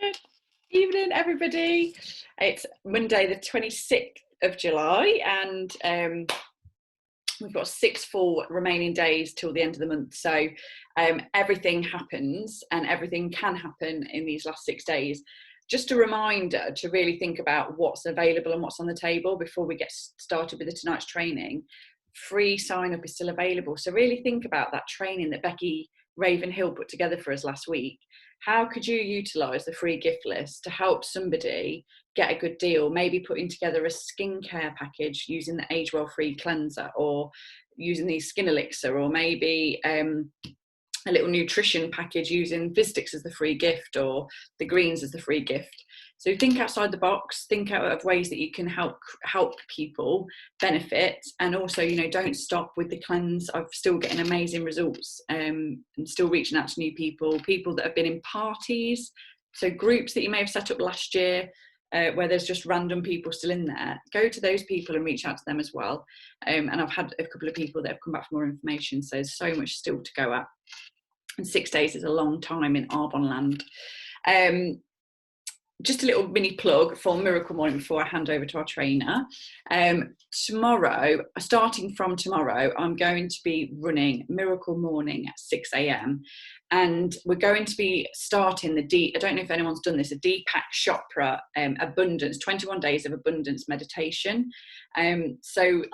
Good evening, everybody. It's Monday, the 26th of July, and we've got 6 full remaining days till the end of the month. So everything happens, and everything can happen in these last 6 days. Just a reminder to really think about what's available and what's on the table before we get started with tonight's training. Free sign up is still available. So really think about that training that Becky Ravenhill put together for us last week. How could you utilise the free gift list to help somebody get a good deal? Maybe putting together a skincare package using the Age Well Free cleanser, or using the Skin Elixir, or maybe a little nutrition package using Vistix as the free gift, or the greens as the free gift. So think outside the box, think out of ways that you can help people benefit. And also, you know, don't stop with the cleanse. I'm still getting amazing results, and still reaching out to new people that have been in parties. So groups that you may have set up last year, where there's just random people still in there, go to those people and reach out to them as well. And I've had a couple of people that have come back for more information. So there's so much still to go at. And 6 days is a long time in Arbonne land. Just a little mini plug for Miracle Morning before I hand over to our trainer. Tomorrow, starting from tomorrow, I'm going to be running Miracle Morning at 6 a.m. And we're going to be starting I don't know if anyone's done this, a Deepak Chopra abundance, 21 days of abundance meditation. So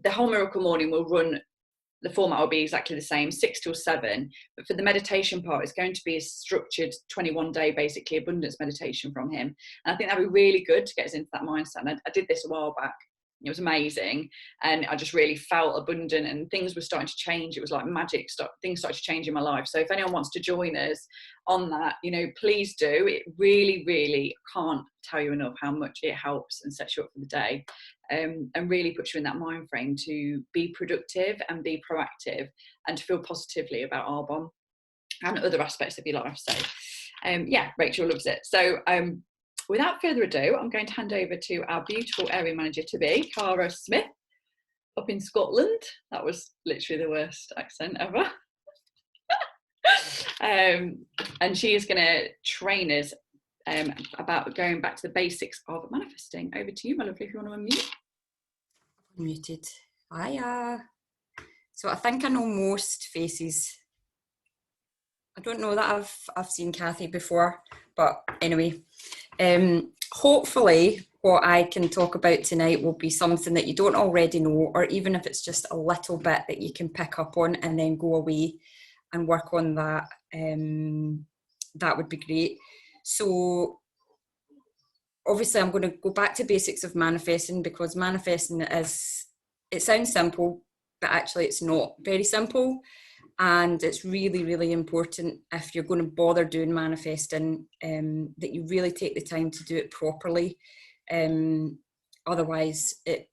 the whole Miracle Morning will run, the format will be exactly the same, 6 till 7. But for the meditation part, it's going to be a structured 21-day, basically, abundance meditation from him. And I think that'd be really good to get us into that mindset. And I did this a while back. It was amazing. And I just really felt abundant, and things were starting to change. It was like magic. Things started to change in my life. So if anyone wants to join us on that, you know, please do. It really, really, can't tell you enough how much it helps and sets you up for the day. And really puts you in that mind frame to be productive and be proactive, and to feel positively about Arbonne and other aspects of your life. So yeah, Rachel loves it. So without further ado, I'm going to hand over to our beautiful area manager to be, Cara Smith, up in Scotland. That was literally the worst accent ever. And she is going to train us about going back to the basics of manifesting. Over to you, my lovely, if you want to unmute. Muted. Hiya. So I think I know most faces. I don't know that I've seen Kathy before, but anyway, hopefully what I can talk about tonight will be something that you don't already know, or even if it's just a little bit that you can pick up on and then go away and work on that. That would be great. So obviously I'm going to go back to basics of manifesting, because manifesting it sounds simple, but actually it's not very simple. And it's really, really important, if you're going to bother doing manifesting, that you really take the time to do it properly. Otherwise it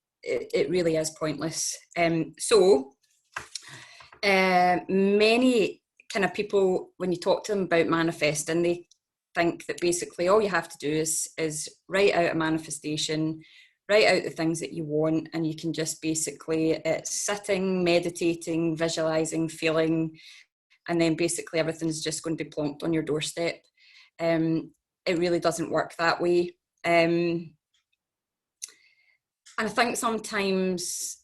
really is pointless. So many kind of people, when you talk to them about manifesting, they think that basically all you have to do is write out a manifestation, write out the things that you want, and you can just basically, it's sitting, meditating, visualizing, feeling, and then basically everything's just going to be plonked on your doorstep. It really doesn't work that way. And I think sometimes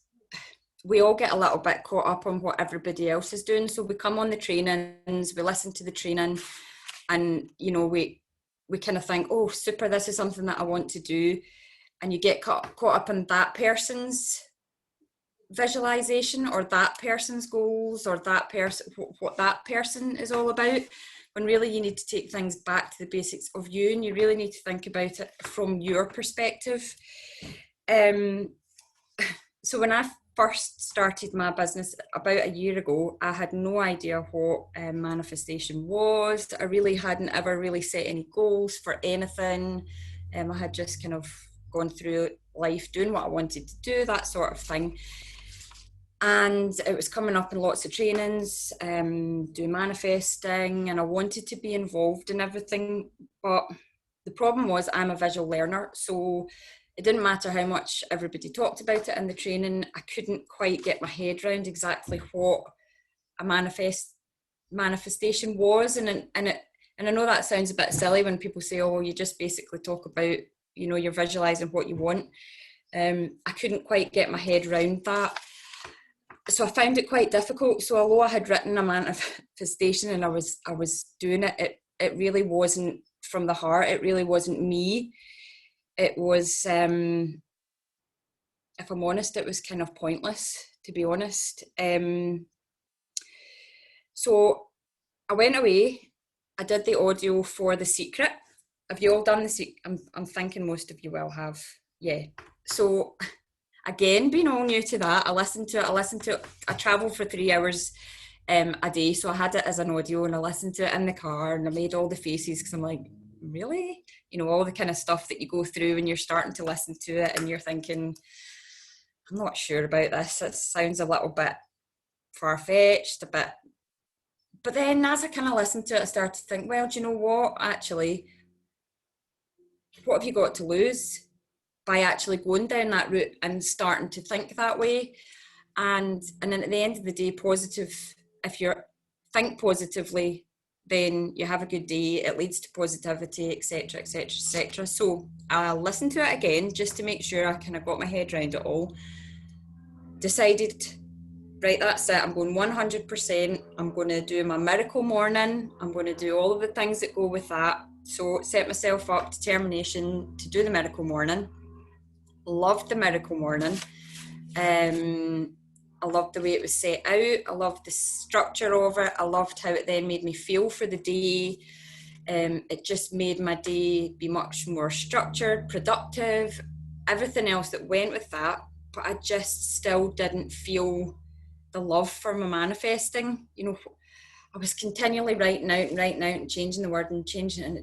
we all get a little bit caught up on what everybody else is doing. So we come on the trainings, we listen to the training, and, you know, we kind of think, oh, super, this is something that I want to do. And you get caught up in that person's visualization, or that person's goals, or that person, what that person is all about. When really you need to take things back to the basics of you, and you really need to think about it from your perspective. So when I first started my business about a year ago, I had no idea what manifestation was. I really hadn't ever really set any goals for anything. I had just kind of gone through life doing what I wanted to do, that sort of thing. And it was coming up in lots of trainings, doing manifesting, and I wanted to be involved in everything. But the problem was, I'm a visual learner, so it didn't matter how much everybody talked about it in the training. I couldn't quite get my head around exactly what a manifestation was, and And I know that sounds a bit silly when people say, oh, you just basically talk about, you know, you're visualizing what you want. I couldn't quite get my head around that. So I found it quite difficult. So although I had written a manifestation and I was doing it, it really wasn't from the heart. It really wasn't me. It was, if I'm honest, it was kind of pointless, to be honest. So I went away. I did the audio for The Secret. Have you all done The Secret? I'm thinking most of you will have. Yeah. So again, being all new to that, I listened to it. I travelled for 3 hours a day. So I had it as an audio and I listened to it in the car and I made all the faces because I'm like, really? You know, all the kind of stuff that you go through when you're starting to listen to it and you're thinking, I'm not sure about this. It sounds a little bit far-fetched, a bit. But then as I kind of listened to it, I started to think, well, do you know what? Actually, what have you got to lose by actually going down that route and starting to think that way? And then at the end of the day, positive, if you think positively, then you have a good day, it leads to positivity, etc., etc., etc. So I'll listen to it again just to make sure I kind of got my head around it all. Decided, right, that's it, I'm going 100%. I'm going to do my miracle morning. I'm going to do all of the things that go with that. So set myself up, determination to do the miracle morning. Loved the miracle morning. I loved the way it was set out. I loved the structure of it. I loved how it then made me feel for the day. It just made my day be much more structured, productive, everything else that went with that. But I just still didn't feel the love for my manifesting. You know, I was continually writing out and changing the word and changing it, and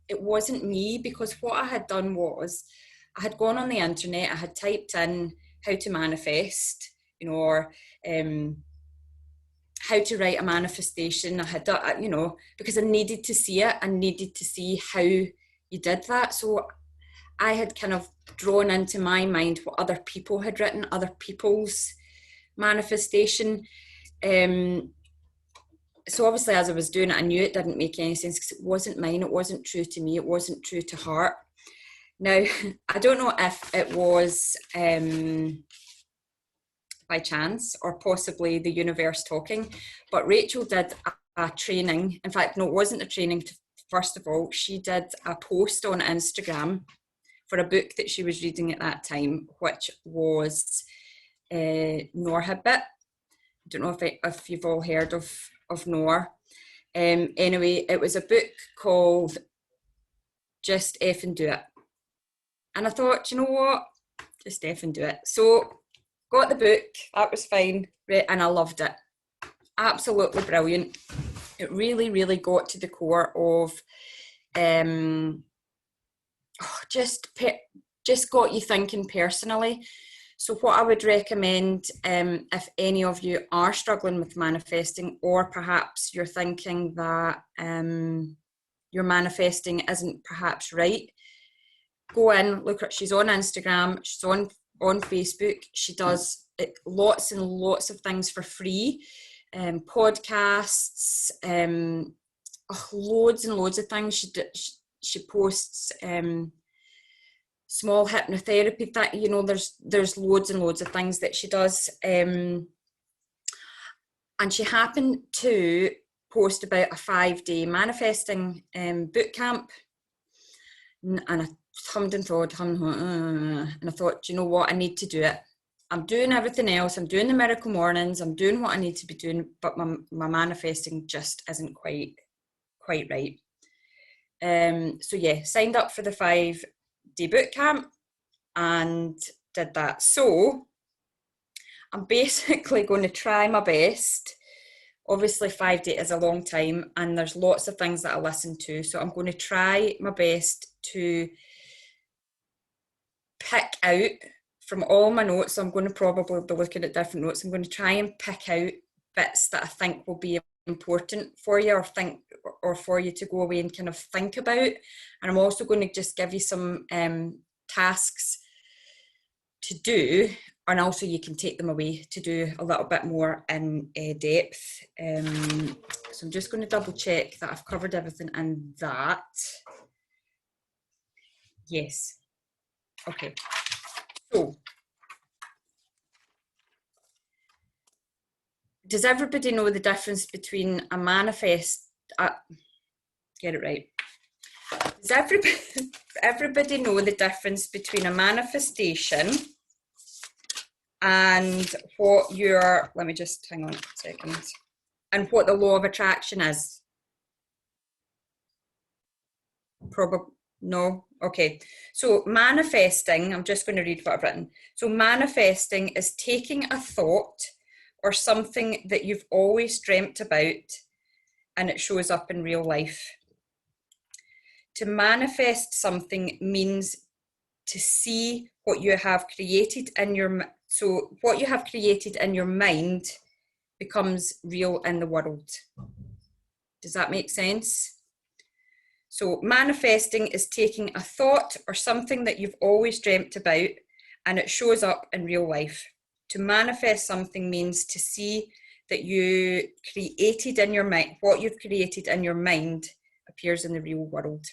it wasn't me, because what I had done was I had gone on the internet, I had typed in how to manifest, you know, or how to write a manifestation. I had done, you know, because I needed to see it, I needed to see how you did that. So I had kind of drawn into my mind what other people had written, other people's manifestation. So obviously as I was doing it, I knew it didn't make any sense because it wasn't mine, it wasn't true to me, it wasn't true to heart. Now, I don't know if it was by chance or possibly the universe talking, but Rachel did a training. In fact, no, it wasn't a training. First of all, she did a post on Instagram for a book that she was reading at that time, which was Noor Hibbert. I don't know if you've all heard of Noor. Anyway, it was a book called Just Effing Do It. And I thought, you know what? Just effing do it. So got the book, that was fine, right, and I loved it. Absolutely brilliant. It really, really got to the core of just got you thinking personally. So what I would recommend, if any of you are struggling with manifesting, or perhaps you're thinking that your manifesting isn't perhaps right, go in, look at, she's on Instagram, she's on Facebook, she does lots and lots of things for free, podcasts, loads and loads of things. She posts small hypnotherapy that, you know, there's loads and loads of things that she does, and she happened to post about a 5-day manifesting boot camp, and I hummed and thought, and I thought, you know what, I need to do it. I'm doing everything else, I'm doing the miracle mornings, I'm doing what I need to be doing, but my manifesting just isn't quite right. So yeah, signed up for the 5-day boot camp and did that. So I'm basically going to try my best. Obviously 5 days is a long time and there's lots of things that I listen to, so I'm going to try my best to pick out from all my notes. I'm going to probably be looking at different notes. I'm going to try and pick out bits that I think will be important for you, or for you to go away and kind of think about. And I'm also going to just give you some tasks to do and also you can take them away to do a little bit more in depth. So I'm just going to double check that I've covered everything in that. Yes. Okay. So, does everybody know the difference between a manifest? Get it right. Does everybody know the difference between a manifestation and what your, let me just hang on a second, and what the law of attraction is? Probably no. Okay. So manifesting, I'm just going to read what I've written. So manifesting is taking a thought or something that you've always dreamt about and it shows up in real life. To manifest something means to see what you have created in your, so what you have created in your mind becomes real in the world. Does that make sense? So manifesting is taking a thought or something that you've always dreamt about and it shows up in real life. To manifest something means to see that you created in your mind, what you've created in your mind appears in the real world.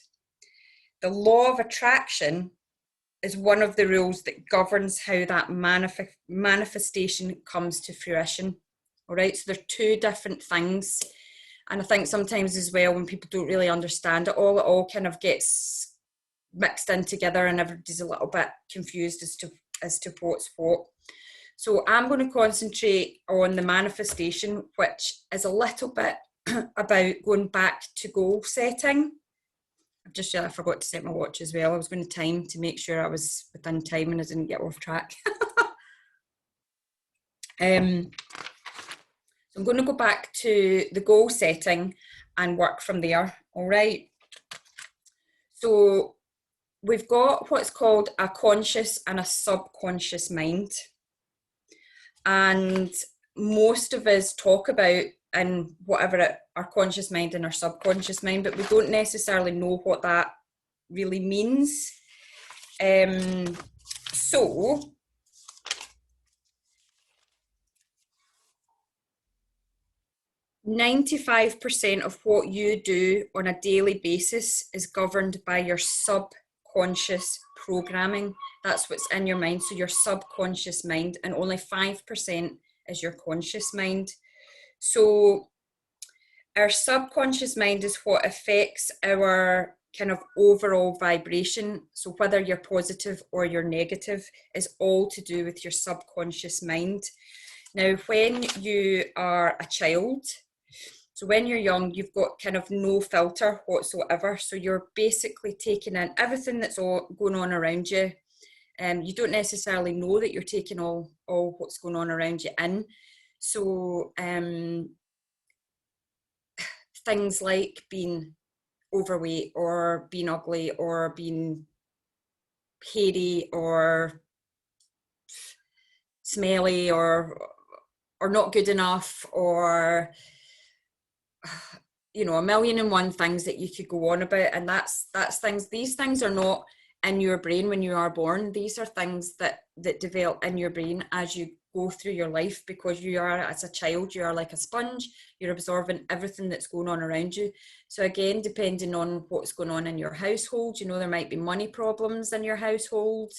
The law of attraction is one of the rules that governs how that manifestation comes to fruition. All right, so they're two different things. And I think sometimes as well, when people don't really understand it all kind of gets mixed in together and everybody's a little bit confused as to what's what. So I'm going to concentrate on the manifestation, which is a little bit about going back to goal setting. I forgot to set my watch as well. I was going to time to make sure I was within time and I didn't get off track. So I'm going to go back to the goal setting and work from there. All right. So we've got what's called a conscious and a subconscious mind. And most of us talk about in whatever our conscious mind and our subconscious mind, but we don't necessarily know what that really means. So 95% of what you do on a daily basis is governed by your subconscious programming. That's what's in your mind, so your subconscious mind, and only 5% is your conscious mind. So our subconscious mind is what affects our kind of overall vibration. So whether you're positive or you're negative is all to do with your subconscious mind. Now, when you are a child, so when you're young, you've got kind of no filter whatsoever. So you're basically taking in everything that's all going on around you. You don't necessarily know that you're taking all what's going on around you in. So things like being overweight or being ugly or being hairy or smelly or not good enough, or you know, a million and one things that you could go on about. And that's things, these things are not in your brain when you are born. These are things that develop in your brain as you go through your life, because you are, as a child, you are like a sponge. You're absorbing everything that's going on around you. So again, depending on what's going on in your household, you know, there might be money problems in your household.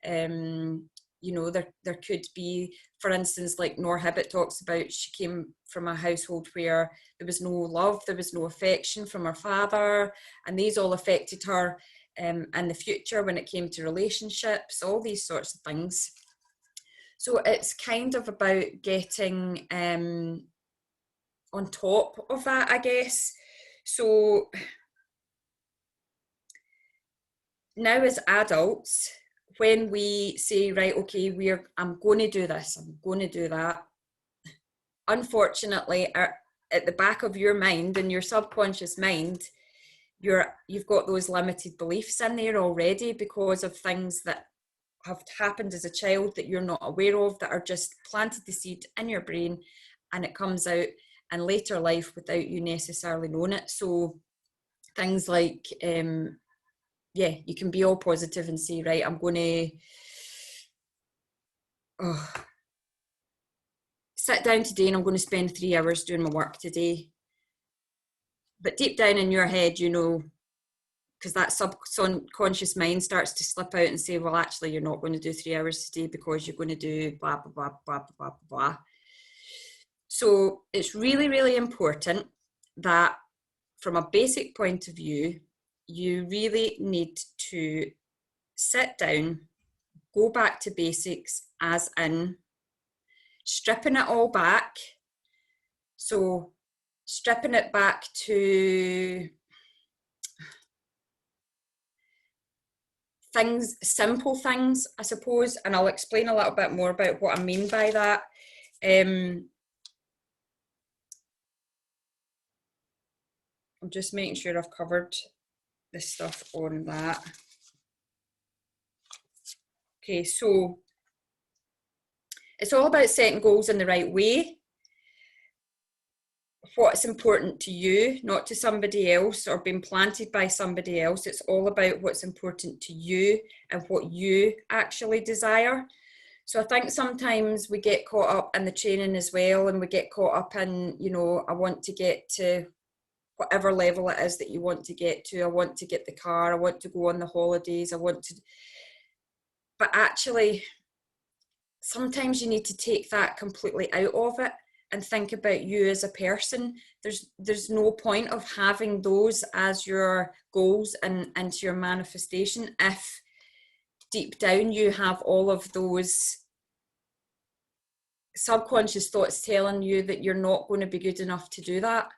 You know, there could be, for instance, like Nor Hibbett talks about, she came from a household where there was no love, there was no affection from her father, and these all affected her in the future when it came to relationships, all these sorts of things. So it's kind of about getting on top of that, I guess. So now as adults, when we say, right, okay, I'm going to do this, I'm going to do that, unfortunately, at the back of your mind and your subconscious mind, you've got those limited beliefs in there already because of things that have happened as a child that you're not aware of, that are just planted the seed in your brain, and it comes out in later life without you necessarily knowing it. So things like you can be all positive and say, right, I'm going to oh, sit down today and I'm going to spend 3 hours doing my work today. But deep down in your head, you know, because that subconscious mind starts to slip out and say, well, actually, you're not going to do 3 hours today because you're going to do blah, blah, blah, blah, blah, blah, blah. So it's really, really important that from a basic point of view, you really need to sit down, go back to basics, as in stripping it all back. So stripping it back to things, simple things, I suppose, and I'll explain a little bit more about what I mean by that. I'm just making sure I've covered the stuff on that. Okay, so it's all about setting goals in the right way. What's important to you, not to somebody else or being planted by somebody else. It's all about what's important to you and what you actually desire. So I think sometimes we get caught up in the training as well, and we get caught up in, you know, I want to get to whatever level it is that you want to get to. I want to get the car, I want to go on the holidays, I want to. But actually, sometimes you need to take that completely out of it and think about you as a person. There's no point of having those as your goals and into your manifestation if deep down you have all of those subconscious thoughts telling you that you're not going to be good enough to do that.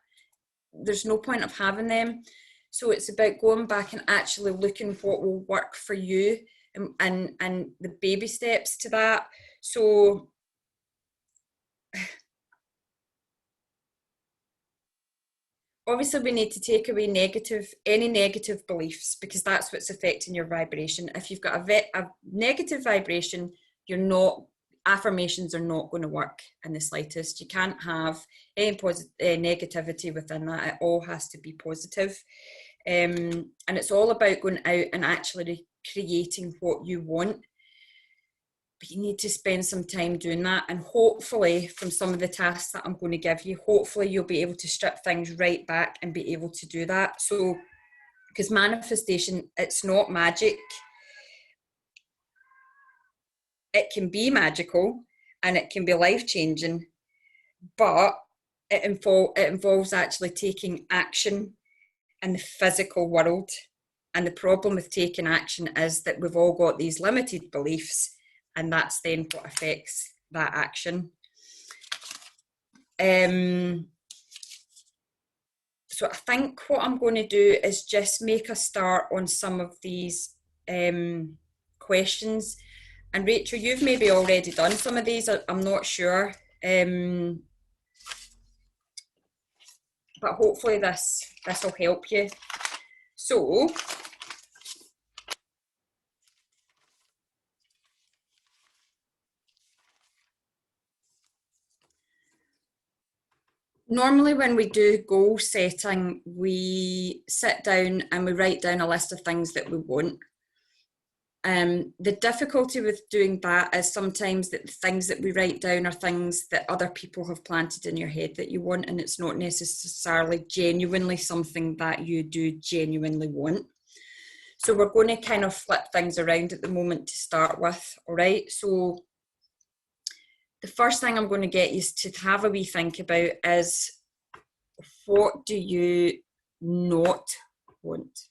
There's no point of having them. So it's about going back and actually looking what will work for you and the baby steps to that. So obviously we need to take away any negative beliefs, because that's what's affecting your vibration. If you've got a negative vibration, affirmations are not going to work in the slightest. You can't have any negativity within that. It all has to be positive. And it's all about going out and actually creating what you want. But you need to spend some time doing that, and hopefully from some of the tasks that I'm going to give you, hopefully you'll be able to strip things right back and be able to do that. So, because manifestation, it's not magic. It can be magical and it can be life-changing, but it involves actually taking action in the physical world. And the problem with taking action is that we've all got these limited beliefs, and that's then what affects that action. So I think what I'm going to do is just make a start on some of these questions. And Rachel, you've maybe already done some of these, I'm not sure. But hopefully this will help you. So, normally when we do goal setting, we sit down and we write down a list of things that we want. The difficulty with doing that is sometimes that the things that we write down are things that other people have planted in your head that you want, and it's not necessarily genuinely something that you do genuinely want. So we're going to kind of flip things around at the moment to start with, all right? So the first thing I'm going to get you to have a wee think about is, what do you not want?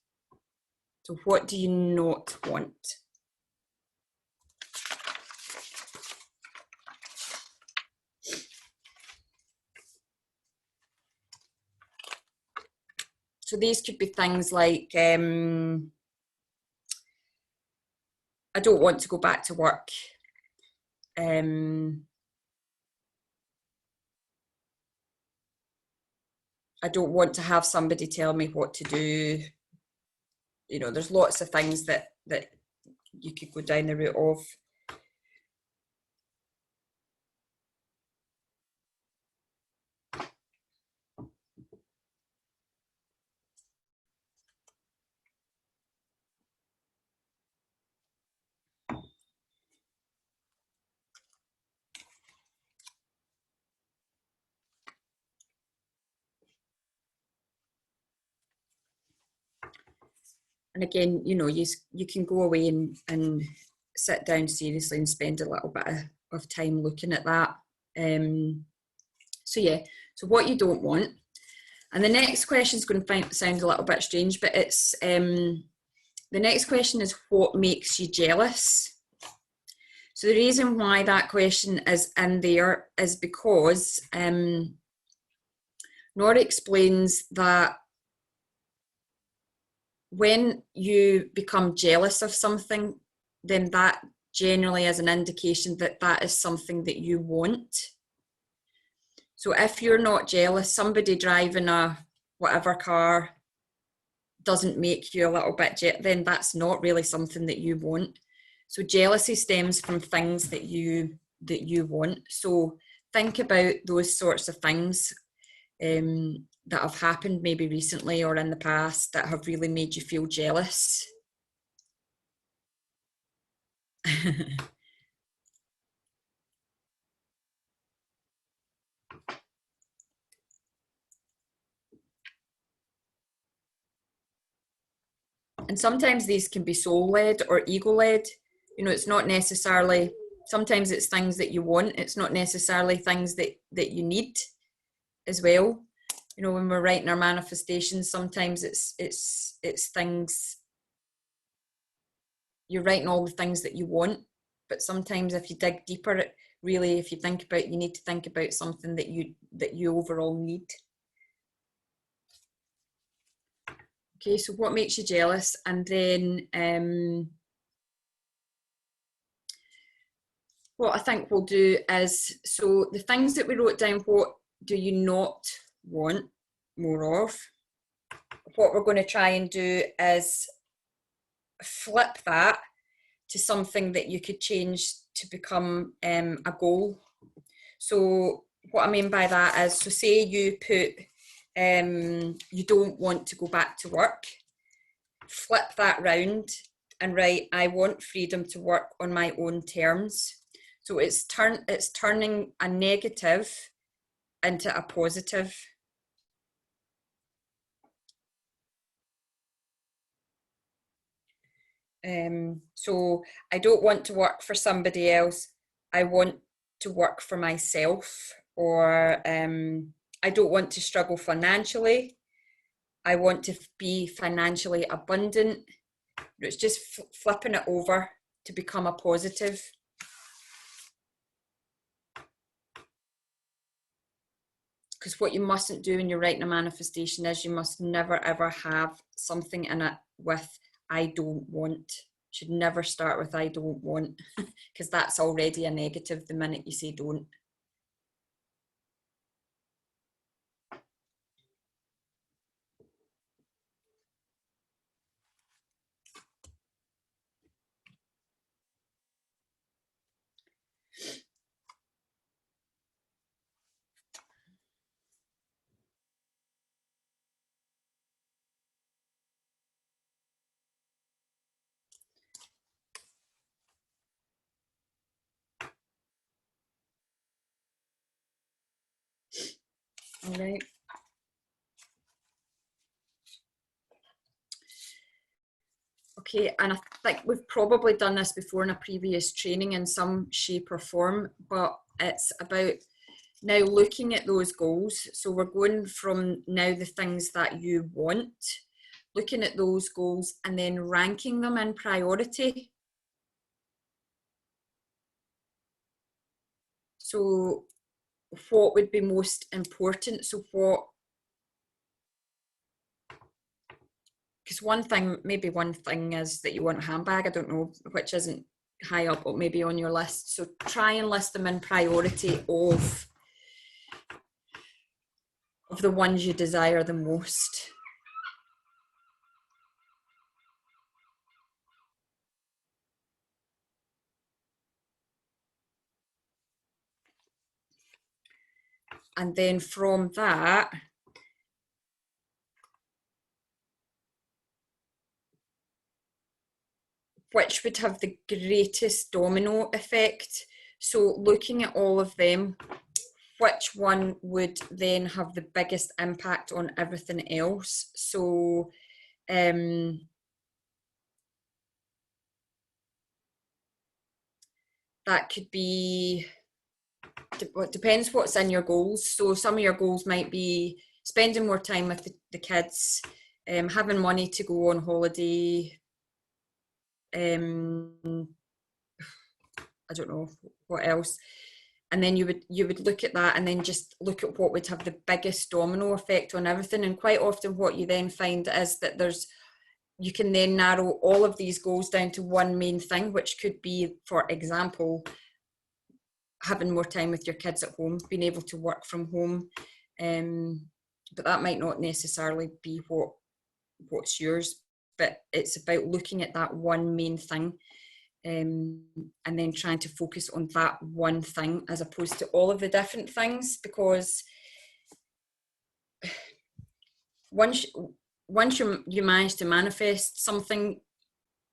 So what do you not want? So these could be things like, I don't want to go back to work. I don't want to have somebody tell me what to do. You know, there's lots of things that you could go down the route of. And again, you know, you can go away and sit down seriously and spend a little bit of time looking at that. So yeah, so what you don't want. And the next question is going to sound a little bit strange, but it's the next question is, what makes you jealous? So the reason why that question is in there is because Nora explains that when you become jealous of something, then that generally is an indication that that is something that you want. So if you're not jealous, somebody driving a whatever car doesn't make you a little bit then that's not really something that you want. So jealousy stems from things that you want. So think about those sorts of things that have happened maybe recently or in the past that have really made you feel jealous. And sometimes these can be soul-led or ego-led. You know, it's not necessarily, sometimes it's things that you want. It's not necessarily things that you need as well. You know, when we're writing our manifestations, sometimes it's things, you're writing all the things that you want, but sometimes if you dig deeper, really, if you think about, you need to think about something that you overall need. Okay, so what makes you jealous? And then what I think we'll do is, so the things that we wrote down, what do you not want more of? What we're going to try and do is flip that to something that you could change to become a goal. So what I mean by that is, so say you put, you don't want to go back to work, flip that round and write, I want freedom to work on my own terms. So it's turning a negative into a positive. So I don't want to work for somebody else. I want to work for myself. Or I don't want to struggle financially. I want to be financially abundant. It's just flipping it over to become a positive. Because what you mustn't do when you're writing a manifestation is you must never ever have something in it with I don't want. Should never start with I don't want, because that's already a negative the minute you say don't. All right. Okay, and I think we've probably done this before in a previous training in some shape or form, but it's about now looking at those goals. So we're going from now the things that you want, looking at those goals and then ranking them in priority. So what would be most important? So what, because one thing is that you want a handbag, I don't know, which isn't high up or maybe on your list. So try and list them in priority of the ones you desire the most. And then from that, which would have the greatest domino effect? So looking at all of them, which one would then have the biggest impact on everything else? So that could be, it depends what's in your goals. So some of your goals might be spending more time with the kids, having money to go on holiday, I don't know what else. And then you would look at that and then just look at what would have the biggest domino effect on everything. And quite often what you then find is that you can then narrow all of these goals down to one main thing, which could be, for example, having more time with your kids at home, being able to work from home. But that might not necessarily be what's yours, but it's about looking at that one main thing, and then trying to focus on that one thing as opposed to all of the different things, because once you manage to manifest something,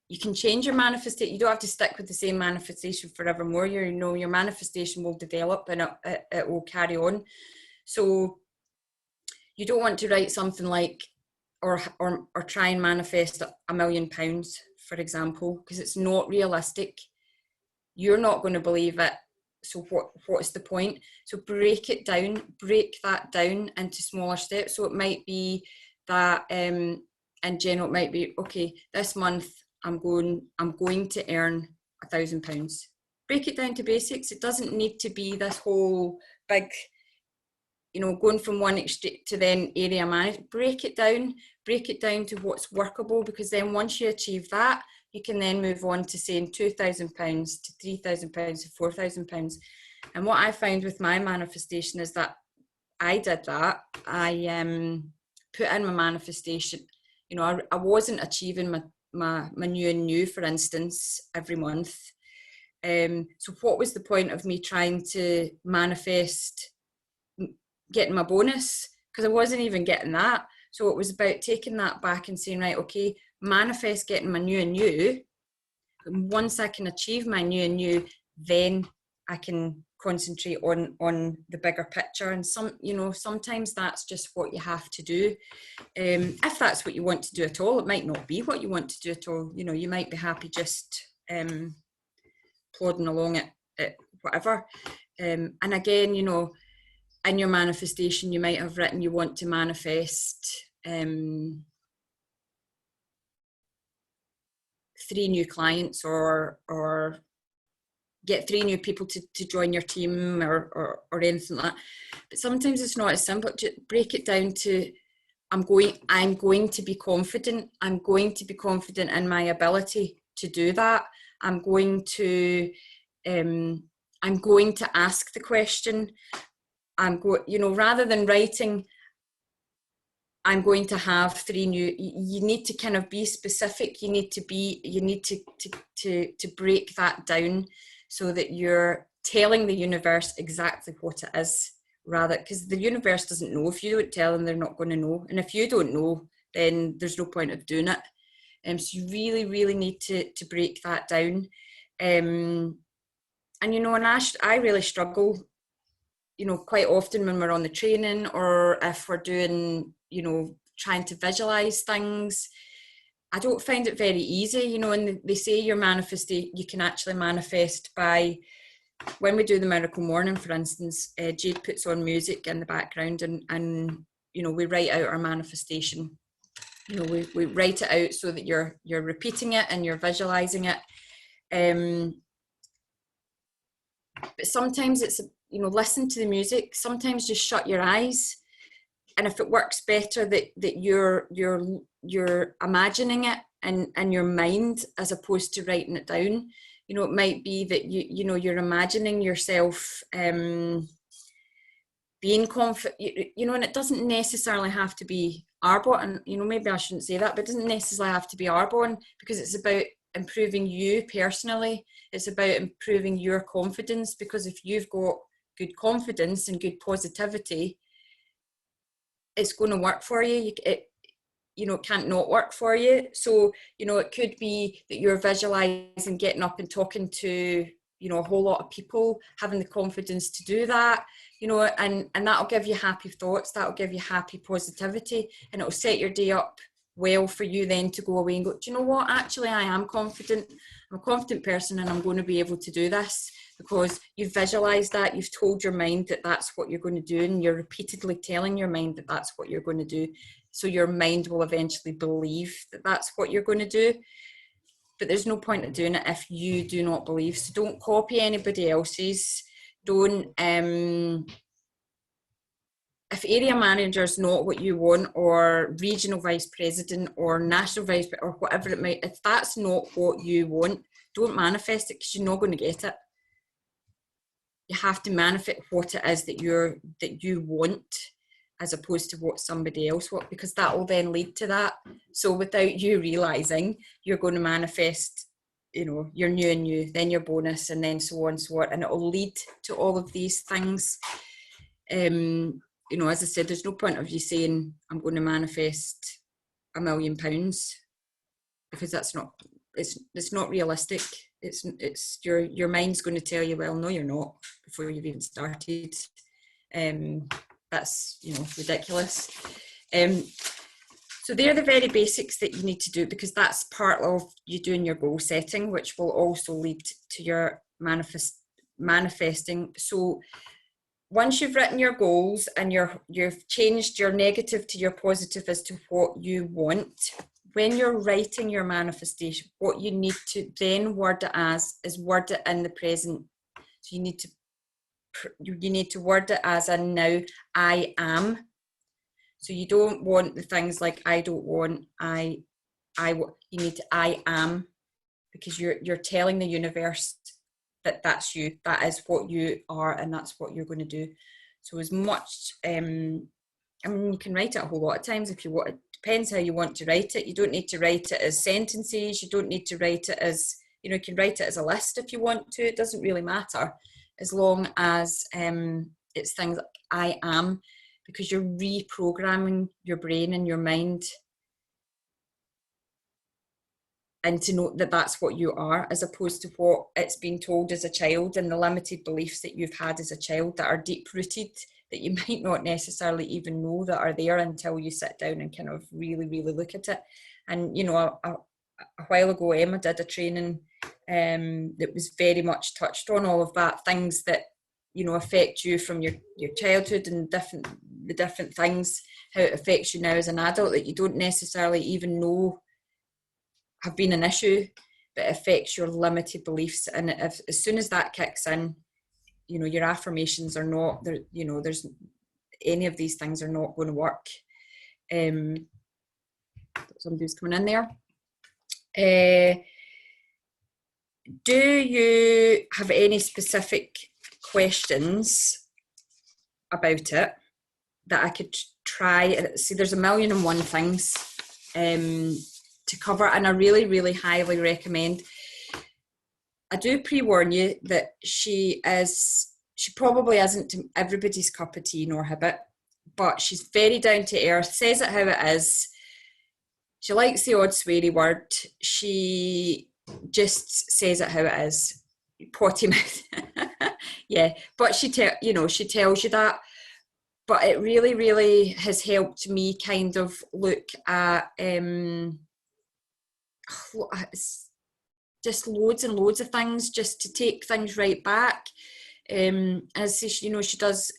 you can change your manifestation. You don't have to stick with the same manifestation forevermore. Your manifestation will develop and it will carry on. So you don't want to write something like, or try and manifest £1 million, for example, because it's not realistic. You're not going to believe it. So what's the point? So break that down into smaller steps. So it might be that, in general, it might be, okay, this month I'm going to earn £1,000. Break it down to basics. It doesn't need to be this whole big, going from one extreme to then area manage. Break it down to what's workable, because then once you achieve that, you can then move on to saying £2,000 to £3,000 to £4,000. And what I found with my manifestation is that I did that. I put in my manifestation. I wasn't achieving my new and new, for instance, every month. So what was the point of me trying to manifest getting my bonus? Because I wasn't even getting that. So it was about taking that back and saying, right, okay, manifest getting my new and new. And once I can achieve my new and new, then I can concentrate on the bigger picture. And sometimes that's just what you have to do. If that's what you want to do at all, it might not be what you want to do at all. You might be happy just plodding along at whatever. And again, in your manifestation, you might have written you want to manifest 3 new clients or get 3 new people to join your team or anything like that. But sometimes it's not as simple. Just break it down to, I'm going to be confident. I'm going to be confident in my ability to do that. I'm going to ask the question. Rather than writing, I'm going to have 3 new, you need to kind of be specific. You need to break that down so that you're telling the universe exactly what it is, rather, because the universe doesn't know. If you don't tell them, they're not going to know. And if you don't know, then there's no point of doing it. So you really, really need to break that down. And I really struggle, quite often when we're on the training, or if we're doing, trying to visualize things, I don't find it very easy, and they say you can actually manifest by, when we do the Miracle Morning, for instance, Jade puts on music in the background and we write out our manifestation. We write it out so that you're repeating it and you're visualizing it. But sometimes it's, listen to the music. Sometimes just shut your eyes, and if it works better that you're imagining it in your mind as opposed to writing it down. It might be that you're imagining yourself being confident. And it doesn't necessarily have to be Arbonne. And maybe I shouldn't say that, but it doesn't necessarily have to be Arbonne, because it's about improving you personally. It's about improving your confidence, because if you've got good confidence and good positivity, it's going to work for you. It can't not work for you. So, it could be that you're visualizing getting up and talking to, a whole lot of people, having the confidence to do that, and that'll give you happy thoughts, that'll give you happy positivity, and it'll set your day up well for you then to go away and go, do you know what, actually I am confident. I'm a confident person and I'm going to be able to do this. because you've visualized that, you've told your mind that that's what you're going to do, and you're repeatedly telling your mind that that's what you're going to do. So your mind will eventually believe that that's what you're going to do. But there's no point in doing it if you do not believe. So don't copy anybody else's. Don't, if area manager is not what you want, or regional vice president or national vice president or whatever it might, if that's not what you want, don't manifest it, because you're not going to get it. You have to manifest what it is that you want, as opposed to what somebody else wants, because that will then lead to that. So without you realizing, you're going to manifest, your new and new, then your bonus, and then so on, and it will lead to all of these things. As I said, there's no point of you saying, I'm going to manifest £1 million, because that's not, it's not realistic. It's your mind's going to tell you, well, no, you're not, before you've even started. That's ridiculous. So they're the very basics that you need to do, because that's part of you doing your goal setting, which will also lead to your manifesting. So once you've written your goals and you've changed your negative to your positive as to what you want, when you're writing your manifestation, what you need to then word it as is word it in the present. So you need to word it as a now, I am. So you don't want the things like I don't want, you need to I am, because you're telling the universe that that's you, that is what you are, and that's what you're going to do. So as much, you can write it a whole lot of times if you want. It depends how you want to write it. You don't need to write it as sentences. You don't need to write it as, you can write it as a list if you want to. It doesn't really matter, as long as it's things like I am, because you're reprogramming your brain and your mind, and to know that that's what you are, as opposed to what it's been told as a child, and the limited beliefs that you've had as a child that are deep rooted, that you might not necessarily even know that are there until you sit down and kind of really, really look at it. And, a while ago, Emma did a training that was very much touched on all of that, things that, affect you from your childhood, and the different things, how it affects you now as an adult, that you don't necessarily even know have been an issue, but it affects your limited beliefs. And as soon as that kicks in, your affirmations are not there, there's any of these things are not going to work. Somebody's coming in there. Do you have any specific questions about it that I could try? See, there's 1,000,001 things to cover, and I really, really highly recommend. I do pre-warn you that she probably isn't everybody's cup of tea nor habit, but she's very down to earth, says it how it is. She likes the odd sweary word. She just says it how it is. Potty mouth. Yeah, but she tells you that. But it really, really has helped me kind of look at just loads and loads of things, just to take things right back. As she does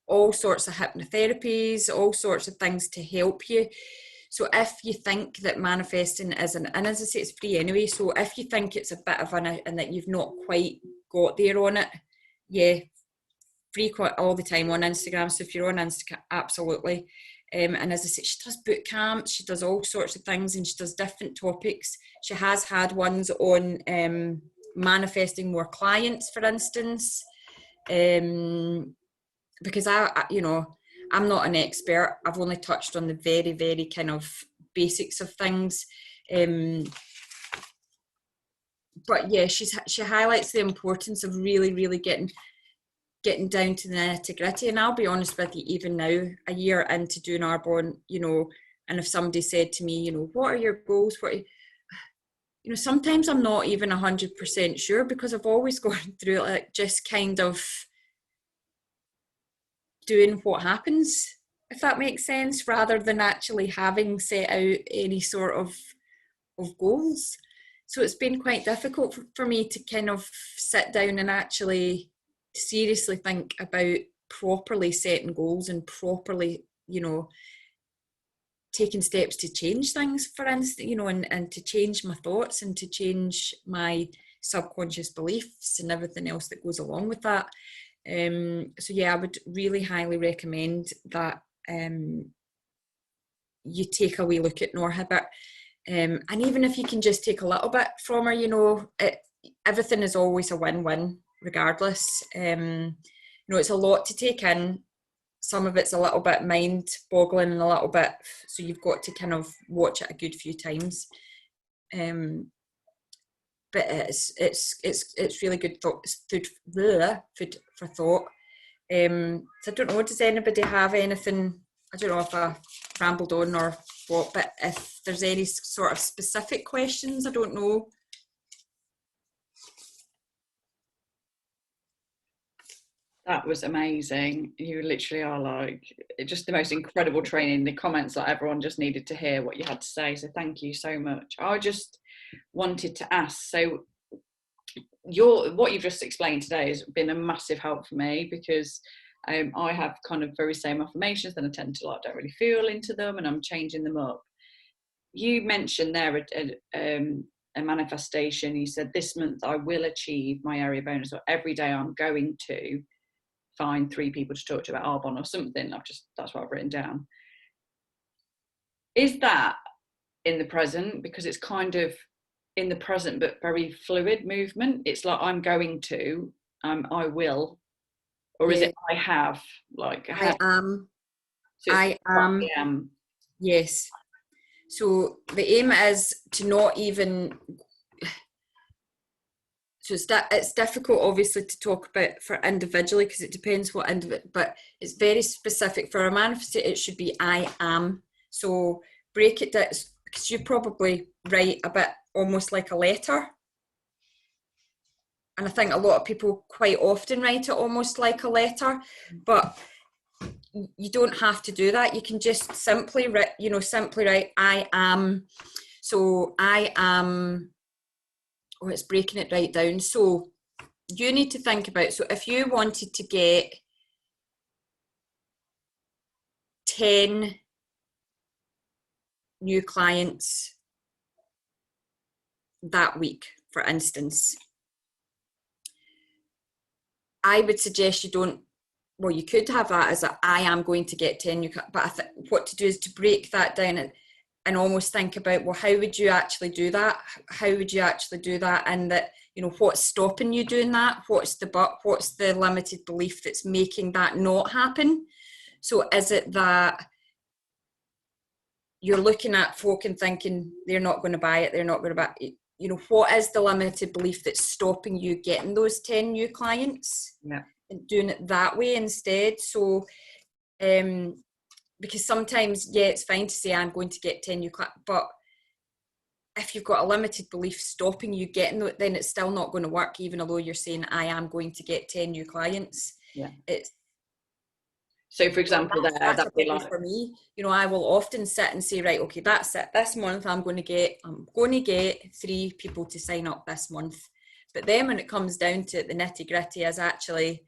all sorts of hypnotherapies, all sorts of things to help you. So if you think that manifesting isn't, and as I say, it's free anyway, so if you think it's a bit of and that you've not quite got there on it, yeah, free all the time on Instagram. So if you're on Instagram, absolutely. And as I said, she does boot camps, she does all sorts of things, and she does different topics. She has had ones on manifesting more clients, for instance, because I'm not an expert. I've only touched on the very, very kind of basics of things. But yeah, she highlights the importance of really, really getting down to the nitty-gritty. And I'll be honest with you, even now, a year into doing Arbonne, and if somebody said to me, what are your goals? Sometimes I'm not even 100% sure, because I've always gone through like just kind of doing what happens, if that makes sense, rather than actually having set out any sort of goals. So it's been quite difficult for me to kind of sit down and actually seriously think about properly setting goals and properly, you know, taking steps to change things, for instance, you know, and to change my thoughts and to change my subconscious beliefs and everything else that goes along with that. So yeah, I would really highly recommend that you take a wee look at Noor Hibbert. And even if you can just take a little bit from her, you know, everything is always a win-win regardless. You know, it's a lot to take in. Some of it's a little bit mind-boggling and a little bit, so you've got to kind of watch it a good few times. But it's really good thought, food for thought. So I don't know, does anybody have anything? I don't know if I rambled on or what, but if there's any sort of specific questions, I don't know. That was amazing. You literally are like just the most incredible training. The comments that everyone just needed to hear what you had to say. So thank you so much. I just wanted to ask, so what you've just explained today has been a massive help for me, because I have kind of very same affirmations, then I tend to like don't really feel into them, and I'm changing them up. You mentioned there a manifestation. You said this month I will achieve my area bonus, or every day I'm going to find 3 people to talk to about Arbonne or something. That's what I've written down. Is that in the present? Because it's kind of in the present but very fluid movement. It's like I'm going to, I will, or is it I have? Like I am. So I am. Yes. So the aim is to not even. So it's difficult, obviously, to talk about for individually, because it depends what but it's very specific. For a manifestation, it should be I am. So break it down, because you probably write a bit almost like a letter. And I think a lot of people quite often write it almost like a letter, but you don't have to do that. You can just simply write, I am. So I am. Oh, it's breaking it right down. So you need to think about, so if you wanted to get 10 new clients that week, for instance, I would suggest you don't, well, you could have that as I am going to get 10 new, but I think what to do is to break that down and almost think about, well, how would you actually do that? How would you actually do that? And that, you know, what's stopping you doing that? What's the limited belief that's making that not happen? So is it that you're looking at folk and thinking they're not going to buy it, they're not going to buy it? You know, what is the limited belief that's stopping you getting those 10 new clients? Yeah. And doing it that way instead. So, because sometimes, yeah, it's fine to say I'm going to get 10 new clients, but if you've got a limited belief stopping you getting it, then it's still not going to work, even although you're saying I am going to get 10 new clients. Yeah. It's so, for example, that'd be like, for me, you know, I will often sit and say, right, okay, that's it. This month I'm going to get 3 people to sign up this month. But then when it comes down to it, the nitty gritty is actually,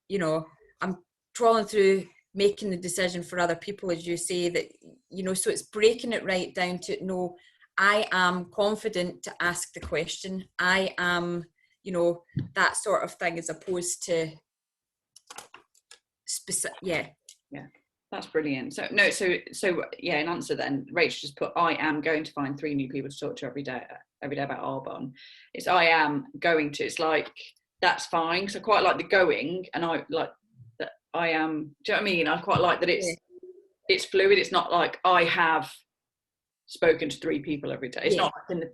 you know, I'm trawling through making the decision for other people, as you say, that, you know, so it's breaking it right down to, no, I am confident to ask the question. I am, you know, that sort of thing, as opposed to specific. Yeah. That's brilliant. So yeah, in answer then, Rachel just put, I am going to find 3 new people to talk to every day about Arbonne. It's I am going to, it's like, that's fine. So I quite like the going, and I like that I am, do you know what I mean? I quite like that it's fluid. It's not like I have spoken to 3 people every day. It's not like in the,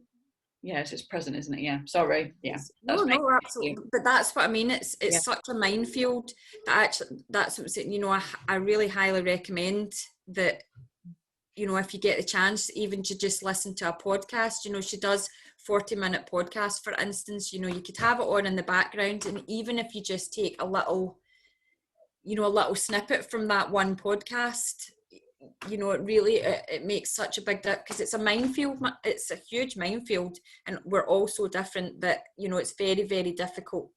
yes, it's present, isn't it? Yeah, sorry. Yeah. No, absolutely. But that's what I mean. It's such a minefield that actually, that's what I'm saying. You know, I really highly recommend that, you know, if you get the chance, even to just listen to a podcast. You know, she does 40-minute podcasts, for instance. You know, you could have it on in the background, and even if you just take a little, you know, a little snippet from that one podcast, you know, it makes such a big difference, because it's a minefield. It's a huge minefield, and we're all so different that, you know, it's very, very difficult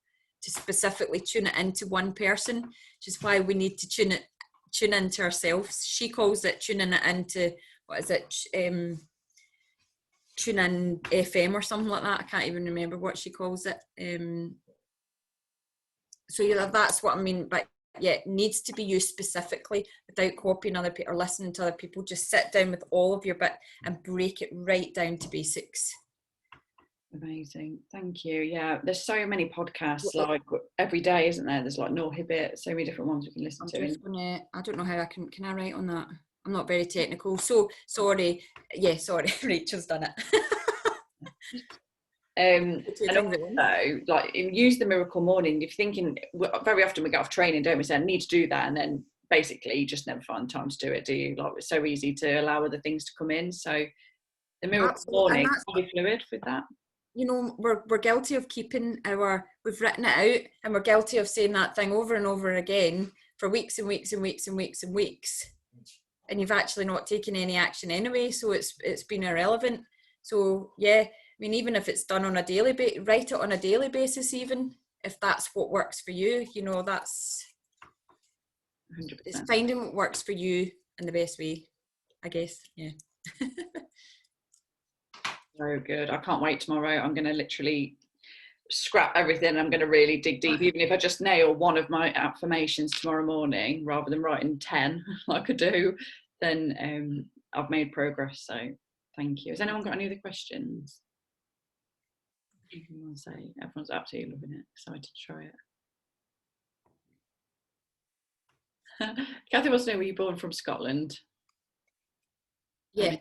to specifically tune it into one person, which is why we need to tune into ourselves. She calls it tuning it into, what is it, tune in FM or something like that. I can't even remember what she calls it. So yeah, that's what I mean. But yeah, it needs to be used specifically without copying other people or listening to other people. Just sit down with all of your bit and break it right down to basics. Amazing, thank you. Yeah, there's so many podcasts like every day, isn't there? There's like No Hibbit, so many different ones we can listen to. I don't know how I can I write on that? I'm not very technical, so sorry. Yeah, sorry, Rachel's done it. And also, like, use the Miracle Morning. If you're thinking, very often we get off training, don't we, say I need to do that, and then basically you just never find time to do it, do you? Like, it's so easy to allow other things to come in. So the Miracle Morning, be fluid with that. You know, we're guilty of keeping we've written it out, and we're guilty of saying that thing over and over again for weeks and weeks and weeks and weeks and weeks, and you've actually not taken any action anyway, so it's been irrelevant. So yeah, I mean, even if it's done on a daily basis, write it on a daily basis, even if that's what works for you. You know, that's 100%. It's finding what works for you in the best way, I guess. Yeah. So good. I can't wait tomorrow. I'm going to literally scrap everything. I'm going to really dig deep. Even if I just nail one of my affirmations tomorrow morning, rather than writing 10 like I do, then I've made progress. So thank you. Has anyone got any other questions? I'll say everyone's absolutely loving it. Excited to try it. Kathy wants to know, were you born from Scotland? Yeah.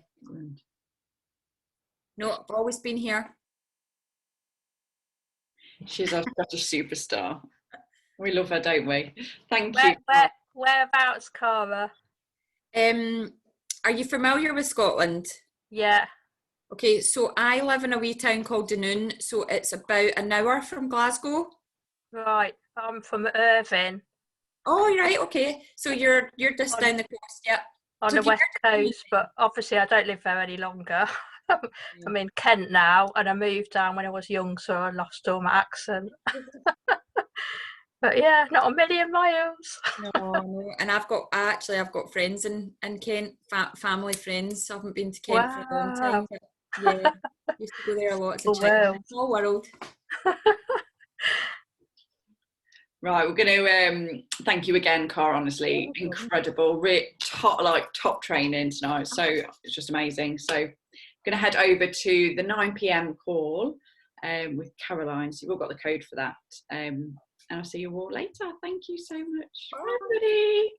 No, I've always been here. She's our Scottish superstar. We love her, don't we? Thank you. Whereabouts, Cara? Are you familiar with Scotland? Yeah. Okay, so I live in a wee town called Dunoon, so it's about an hour from Glasgow. Right, I'm from Irvine. Oh, right, okay. So you're just down the coast, yeah. On the west coast, but obviously I don't live there any longer. I'm in Kent now, and I moved down when I was young, so I lost all my accent. But yeah, not a million miles. No. And I've got friends in Kent, family friends. I haven't been to Kent for a long time. But yeah, used to go there a lot as a child. Small world. Right, we're going to thank you again, Cara. Honestly, incredible, top training tonight. So it's just amazing. So I'm going to head over to the 9 p.m. call with Caroline. So you've all got the code for that. And I'll see you all later. Thank you so much. Bye, everybody.